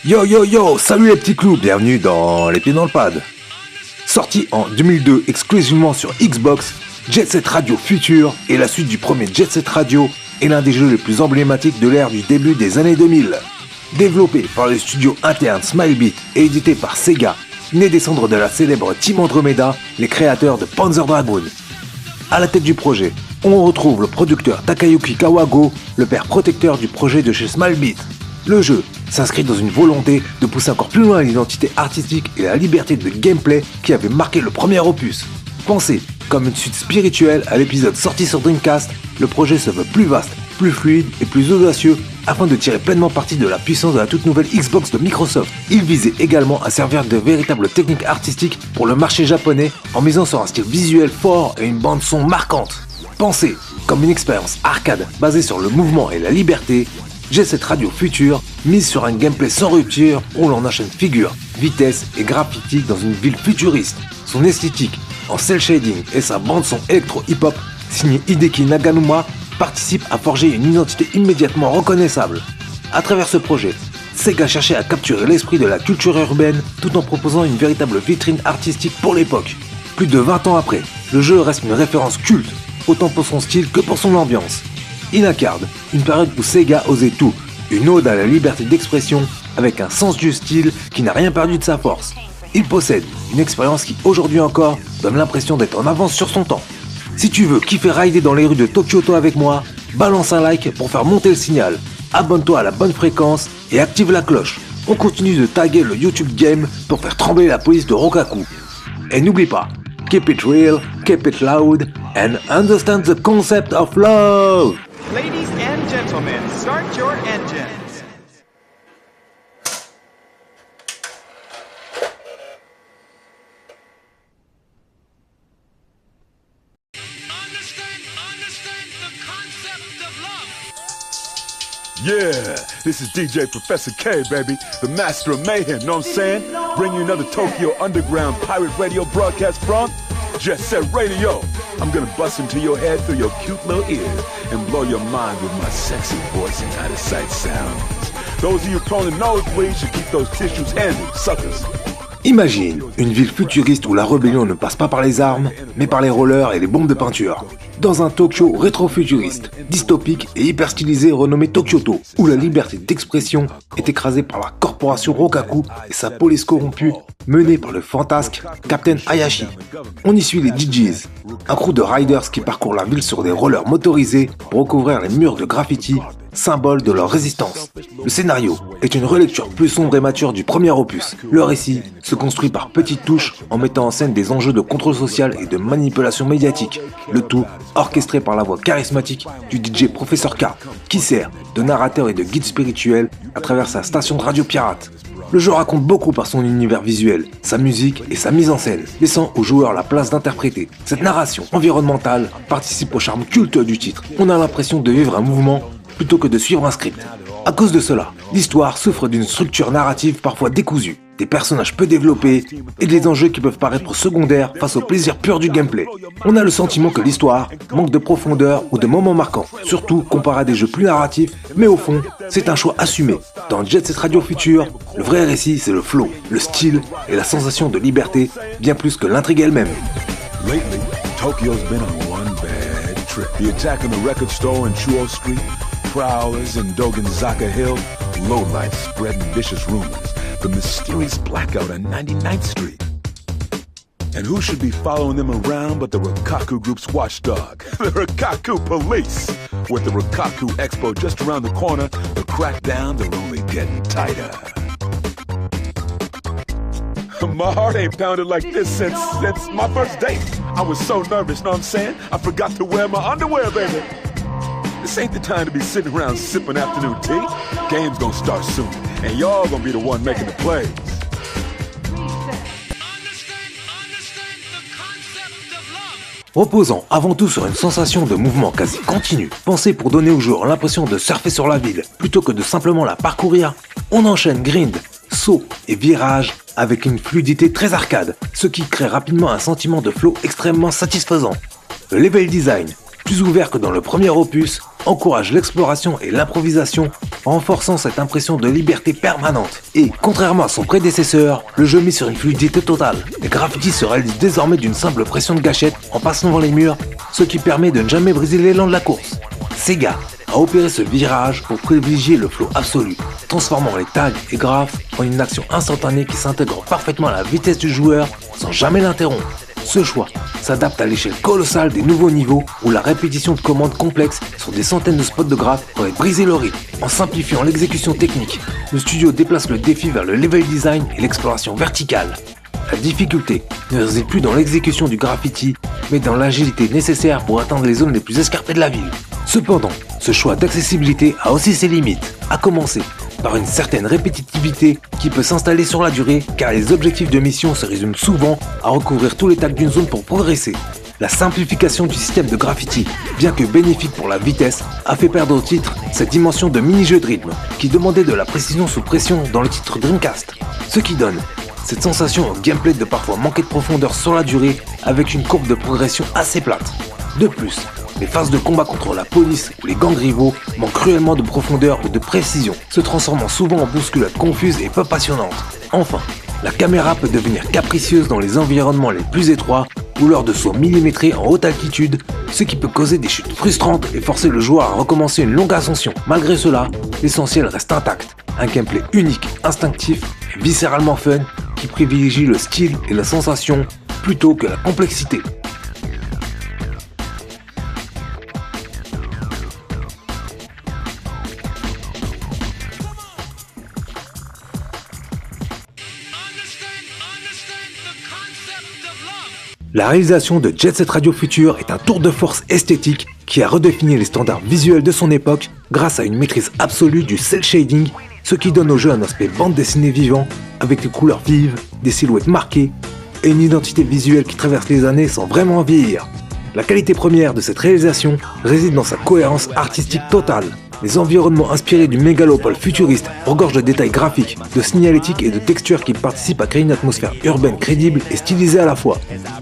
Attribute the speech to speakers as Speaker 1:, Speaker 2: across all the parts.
Speaker 1: Yo yo yo, salut les petits clous, bienvenue dans Les Pieds dans le Pad. Sorti en 2002 exclusivement sur Xbox, Jet Set Radio Future est la suite du premier Jet Set Radio et l'un des jeux les plus emblématiques de l'ère du début des années 2000. Développé par le studio interne Smilebit et édité par Sega, né des cendres de la célèbre Team Andromeda, les créateurs de Panzer Dragoon. À la tête du projet, on retrouve le producteur Takayuki Kawago, le père protecteur du projet de chez Smilebit. Le jeu s'inscrit dans une volonté de pousser encore plus loin l'identité artistique et la liberté de gameplay qui avait marqué le premier opus. Pensé comme une suite spirituelle à l'épisode sorti sur Dreamcast, le projet se veut plus vaste, plus fluide et plus audacieux afin de tirer pleinement parti de la puissance de la toute nouvelle Xbox de Microsoft. Il visait également à servir de véritable technique artistique pour le marché japonais en misant sur un style visuel fort et une bande son marquante. Pensé comme une expérience arcade basée sur le mouvement et la liberté, Jet Set Radio Future mise sur un gameplay sans rupture où l'on enchaîne figures, vitesse et graffiti dans une ville futuriste. Son esthétique en cel shading et sa bande son électro-hip-hop signée Hideki Naganuma participent à forger une identité immédiatement reconnaissable. À travers ce projet, Sega cherchait à capturer l'esprit de la culture urbaine tout en proposant une véritable vitrine artistique pour l'époque. Plus de 20 ans après, le jeu reste une référence culte, autant pour son style que pour son ambiance. Il incarne une période où Sega osait tout, une ode à la liberté d'expression avec un sens du style qui n'a rien perdu de sa force. Il possède une expérience qui aujourd'hui encore donne l'impression d'être en avance sur son temps. Si tu veux kiffer rider dans les rues de Tokyoto avec moi, balance un like pour faire monter le signal, abonne-toi à la bonne fréquence et active la cloche. On continue de taguer le YouTube Game pour faire trembler la police de Rokaku. Et n'oublie pas, keep it real, keep it loud and understand the concept of love.
Speaker 2: Ladies and gentlemen, start your engines.
Speaker 3: Understand the concept of love.
Speaker 4: Yeah, this is DJ Professor K, baby, the master of mayhem, know what I'm saying? Bring you another Tokyo Underground pirate radio broadcast from Jet Set Radio. I'm gonna bust into your head through your cute little ears and blow your mind with my sexy voice and out-of-sight sounds. Those of you prone to nosebleeds should keep those tissues handy, suckers.
Speaker 1: Imagine une ville futuriste où la rébellion ne passe pas par les armes, mais par les rollers et les bombes de peinture. Dans un Tokyo rétro-futuriste, dystopique et hyper stylisé renommé Tokyoto, où la liberté d'expression est écrasée par la corporation Rokaku et sa police corrompue, menée par le fantasque Captain Hayashi. On y suit les DJs, un crew de riders qui parcourent la ville sur des rollers motorisés pour recouvrir les murs de graffiti, symbole de leur résistance. Le scénario est une relecture plus sombre et mature du premier opus. Le récit se construit par petites touches en mettant en scène des enjeux de contrôle social et de manipulation médiatique. Le tout orchestré par la voix charismatique du DJ Professor K, qui sert de narrateur et de guide spirituel à travers sa station de radio pirate. Le jeu raconte beaucoup par son univers visuel, sa musique et sa mise en scène, laissant aux joueurs la place d'interpréter. Cette narration environnementale participe au charme culte du titre. On a l'impression de vivre un mouvement plutôt que de suivre un script. À cause de cela, l'histoire souffre d'une structure narrative parfois décousue, des personnages peu développés et des enjeux qui peuvent paraître secondaires face au plaisir pur du gameplay. On a le sentiment que l'histoire manque de profondeur ou de moments marquants, surtout comparé à des jeux plus narratifs, mais au fond, c'est un choix assumé. Dans Jet Set Radio Future, le vrai récit c'est le flow, le style et la sensation de liberté, bien plus que l'intrigue elle-même.
Speaker 4: Lately, Tokyo's been on one bad trip. The attack on the record store in Chuo Street, prowlers in Dogenzaka Hill, lowlights spreading vicious rumors, the mysterious blackout on 99th Street. And who should be following them around but the Rokkaku Group's watchdog, the Rokkaku Police. With the Rokkaku Expo just around the corner, the crackdowns are only getting tighter. My heart ain't pounded like this since my first date. I was so nervous, know what I'm saying? I forgot to wear my underwear, baby. This ain't the time to be sitting around sipping afternoon tea. Game's gonna start soon, and y'all gonna be the one making the plays.
Speaker 1: Reposant avant tout sur une sensation de mouvement quasi continu, pensé pour donner au joueur l'impression de surfer sur la ville, plutôt que de simplement la parcourir, on enchaîne grind, sauts et virages avec une fluidité très arcade, ce qui crée rapidement un sentiment de flow extrêmement satisfaisant. Le level design, plus ouvert que dans le premier opus, encourage l'exploration et l'improvisation, renforçant cette impression de liberté permanente. Et, contrairement à son prédécesseur, le jeu mise sur une fluidité totale. Les graffitis se réalisent désormais d'une simple pression de gâchette en passant devant les murs, ce qui permet de ne jamais briser l'élan de la course. Sega a opéré ce virage pour privilégier le flow absolu, transformant les tags et graphes en une action instantanée qui s'intègre parfaitement à la vitesse du joueur sans jamais l'interrompre. Ce choix s'adapte à l'échelle colossale des nouveaux niveaux où la répétition de commandes complexes sur des centaines de spots de graphes pourrait briser le rythme. En simplifiant l'exécution technique, le studio déplace le défi vers le level design et l'exploration verticale. La difficulté ne réside plus dans l'exécution du graffiti, mais dans l'agilité nécessaire pour atteindre les zones les plus escarpées de la ville. Cependant, ce choix d'accessibilité a aussi ses limites, à commencer par une certaine répétitivité qui peut s'installer sur la durée car les objectifs de mission se résument souvent à recouvrir tous les tags d'une zone pour progresser. La simplification du système de graffiti, bien que bénéfique pour la vitesse, a fait perdre au titre cette dimension de mini-jeu de rythme qui demandait de la précision sous pression dans le titre Dreamcast. Ce qui donne cette sensation au gameplay de parfois manquer de profondeur sur la durée avec une courbe de progression assez plate. De plus, les phases de combat contre la police ou les gangs rivaux manquent cruellement de profondeur ou de précision, se transformant souvent en bousculades confuses et peu passionnantes. Enfin, la caméra peut devenir capricieuse dans les environnements les plus étroits ou lors de sauts millimétrés en haute altitude, ce qui peut causer des chutes frustrantes et forcer le joueur à recommencer une longue ascension. Malgré cela, l'essentiel reste intact, un gameplay unique, instinctif et viscéralement fun qui privilégie le style et la sensation plutôt que la complexité. La réalisation de Jet Set Radio Future est un tour de force esthétique qui a redéfini les standards visuels de son époque grâce à une maîtrise absolue du cel shading, ce qui donne au jeu un aspect bande dessinée vivant avec des couleurs vives, des silhouettes marquées et une identité visuelle qui traverse les années sans vraiment vieillir. La qualité première de cette réalisation réside dans sa cohérence artistique totale. Les environnements inspirés du mégalopole futuriste regorgent de détails graphiques, de signalétique et de textures qui participent à créer une atmosphère urbaine crédible et stylisée à la fois.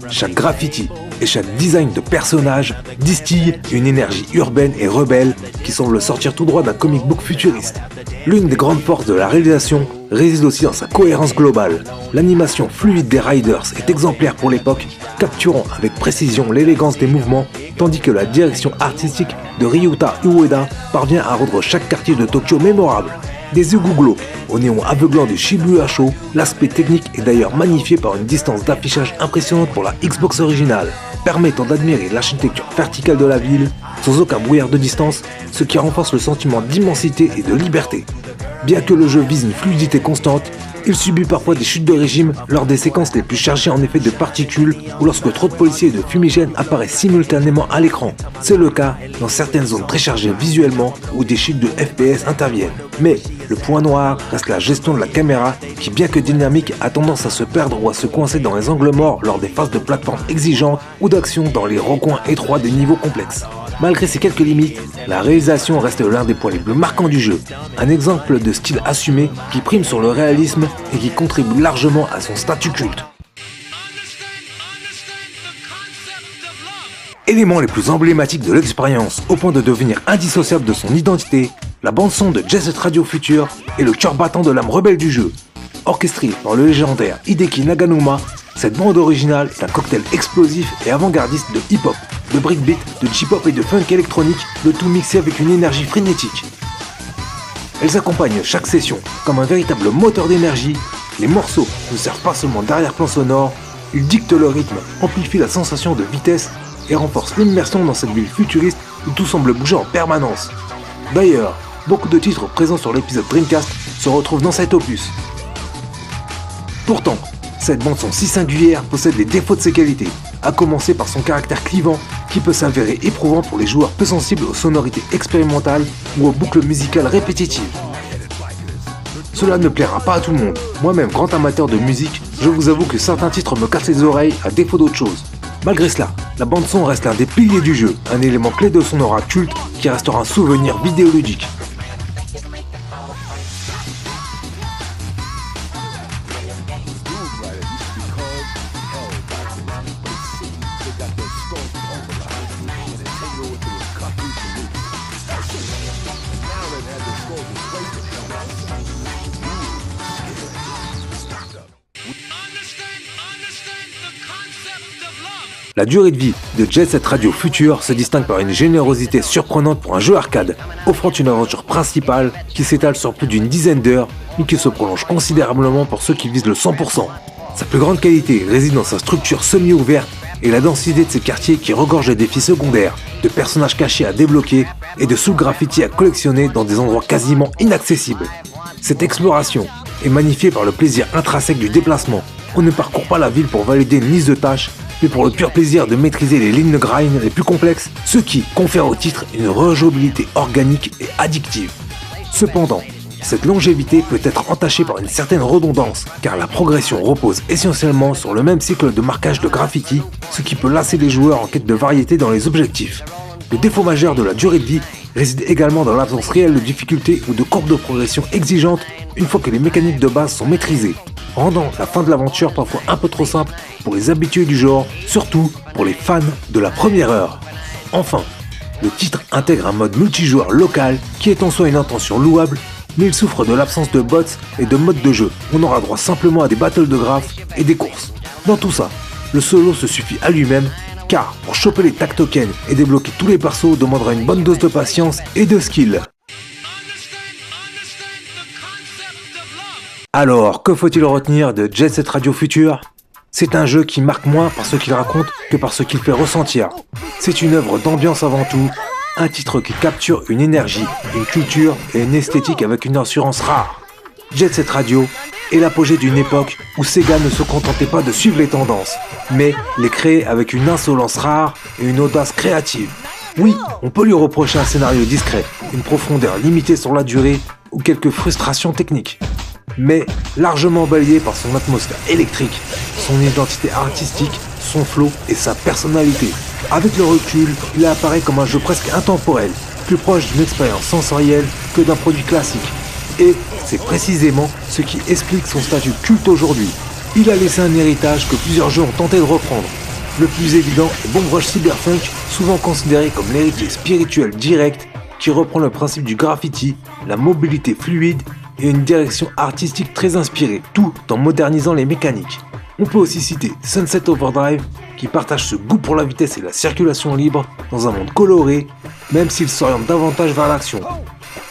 Speaker 1: Chaque graffiti et chaque design de personnage distille une énergie urbaine et rebelle qui semble sortir tout droit d'un comic book futuriste. L'une des grandes forces de la réalisation réside aussi dans sa cohérence globale. L'animation fluide des riders est exemplaire pour l'époque, capturant avec précision l'élégance des mouvements, tandis que la direction artistique de Ryuta Ueda parvient à rendre chaque quartier de Tokyo mémorable. Des yeux glauques au néon aveuglant du Shibuya Show, l'aspect technique est d'ailleurs magnifié par une distance d'affichage impressionnante pour la Xbox originale, permettant d'admirer l'architecture verticale de la ville sans aucun brouillard de distance, ce qui renforce le sentiment d'immensité et de liberté. Bien que le jeu vise une fluidité constante, il subit parfois des chutes de régime lors des séquences les plus chargées en effet de particules ou lorsque trop de policiers et de fumigènes apparaissent simultanément à l'écran. C'est le cas dans certaines zones très chargées visuellement où des chutes de FPS interviennent. Mais le point noir reste la gestion de la caméra qui, bien que dynamique, a tendance à se perdre ou à se coincer dans les angles morts lors des phases de plateforme exigeantes ou d'action dans les recoins étroits des niveaux complexes. Malgré ces quelques limites, la réalisation reste l'un des points les plus marquants du jeu. Un exemple de style assumé qui prime sur le réalisme et qui contribue largement à son statut culte. Élément les plus emblématiques de l'expérience au point de devenir indissociable de son identité, la bande-son de Jet Set Radio Future est le cœur battant de l'âme rebelle du jeu. Orchestrée par le légendaire Hideki Naganuma, cette bande originale est un cocktail explosif et avant-gardiste de hip-hop, de breakbeat, de J-pop et de funk électronique, le tout mixé avec une énergie frénétique. Elles accompagnent chaque session comme un véritable moteur d'énergie. Les morceaux ne servent pas seulement d'arrière-plan sonore, ils dictent le rythme, amplifient la sensation de vitesse et renforcent l'immersion dans cette ville futuriste où tout semble bouger en permanence. D'ailleurs, beaucoup de titres présents sur l'épisode Dreamcast se retrouvent dans cet opus. Pourtant, cette bande-son si singulière possède les défauts de ses qualités, à commencer par son caractère clivant qui peut s'avérer éprouvant pour les joueurs peu sensibles aux sonorités expérimentales ou aux boucles musicales répétitives. Cela ne plaira pas à tout le monde. Moi-même, grand amateur de musique, je vous avoue que certains titres me cassent les oreilles à défaut d'autre chose. Malgré cela, la bande-son reste l'un des piliers du jeu, un élément clé de son aura culte qui restera un souvenir vidéoludique. La durée de vie de Jet Set Radio Future se distingue par une générosité surprenante pour un jeu arcade, offrant une aventure principale qui s'étale sur plus d'une dizaine d'heures, mais qui se prolonge considérablement pour ceux qui visent le 100%. Sa plus grande qualité réside dans sa structure semi-ouverte et la densité de ses quartiers qui regorgent de défis secondaires, de personnages cachés à débloquer et de sous-graffitis à collectionner dans des endroits quasiment inaccessibles. Cette exploration est magnifiée par le plaisir intrinsèque du déplacement. On ne parcourt pas la ville pour valider une liste de tâches, mais pour le pur plaisir de maîtriser les lignes de grind les plus complexes, ce qui confère au titre une rejouabilité organique et addictive. Cependant, cette longévité peut être entachée par une certaine redondance, car la progression repose essentiellement sur le même cycle de marquage de graffiti, ce qui peut lasser les joueurs en quête de variété dans les objectifs. Le défaut majeur de la durée de vie réside également dans l'absence réelle de difficultés ou de courbes de progression exigeantes une fois que les mécaniques de base sont maîtrisées, rendant la fin de l'aventure parfois un peu trop simple pour les habitués du genre, surtout pour les fans de la première heure. Enfin, le titre intègre un mode multijoueur local qui est en soi une intention louable, mais il souffre de l'absence de bots et de modes de jeu. On aura droit simplement à des battles de graphes et des courses. Dans tout ça, le solo se suffit à lui-même, car pour choper les tag tokens et débloquer tous les persos demandera une bonne dose de patience et de skill. Alors, que faut-il retenir de Jet Set Radio Future ? C'est un jeu qui marque moins par ce qu'il raconte que par ce qu'il fait ressentir. C'est une œuvre d'ambiance avant tout, un titre qui capture une énergie, une culture et une esthétique avec une assurance rare. Jet Set Radio est l'apogée d'une époque où Sega ne se contentait pas de suivre les tendances, mais les créer avec une insolence rare et une audace créative. Oui, on peut lui reprocher un scénario discret, une profondeur limitée sur la durée ou quelques frustrations techniques, mais largement balayé par son atmosphère électrique, son identité artistique, son flow et sa personnalité. Avec le recul, il apparaît comme un jeu presque intemporel, plus proche d'une expérience sensorielle que d'un produit classique. Et c'est précisément ce qui explique son statut culte aujourd'hui. Il a laissé un héritage que plusieurs jeux ont tenté de reprendre. Le plus évident est Bomb Rush Cyberpunk, souvent considéré comme l'héritier spirituel direct qui reprend le principe du graffiti, la mobilité fluide et une direction artistique très inspirée, tout en modernisant les mécaniques. On peut aussi citer Sunset Overdrive, qui partage ce goût pour la vitesse et la circulation libre dans un monde coloré, même s'il s'oriente davantage vers l'action.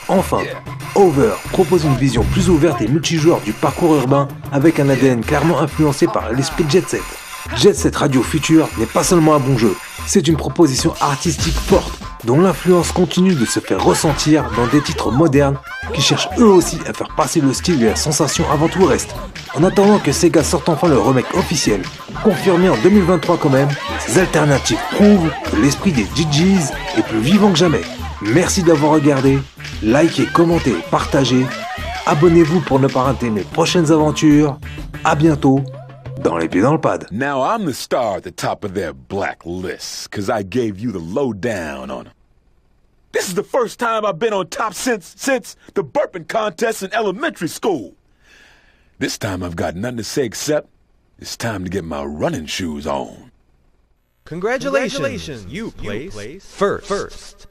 Speaker 1: Enfin, Over propose une vision plus ouverte et multijoueur du parcours urbain avec un ADN clairement influencé par l'esprit Jet Set. Jet Set Radio Future n'est pas seulement un bon jeu, c'est une proposition artistique forte dont l'influence continue de se faire ressentir dans des titres modernes qui cherchent eux aussi à faire passer le style et la sensation avant tout le reste. En attendant que Sega sorte enfin le remake officiel, confirmé en 2023 quand même, ces alternatives prouvent que l'esprit des GGs est plus vivant que jamais. Merci d'avoir regardé, likez, commentez, partagez, abonnez-vous pour ne pas rater mes prochaines aventures. À bientôt dans les pieds dans le pad.
Speaker 4: Now I'm the star at the top of their black list, cause I gave you the lowdown on them. This is the first time I've been on top since the burping contest in elementary school. This time I've got nothing to say except it's time to get my running shoes on.
Speaker 2: Congratulations. You place first.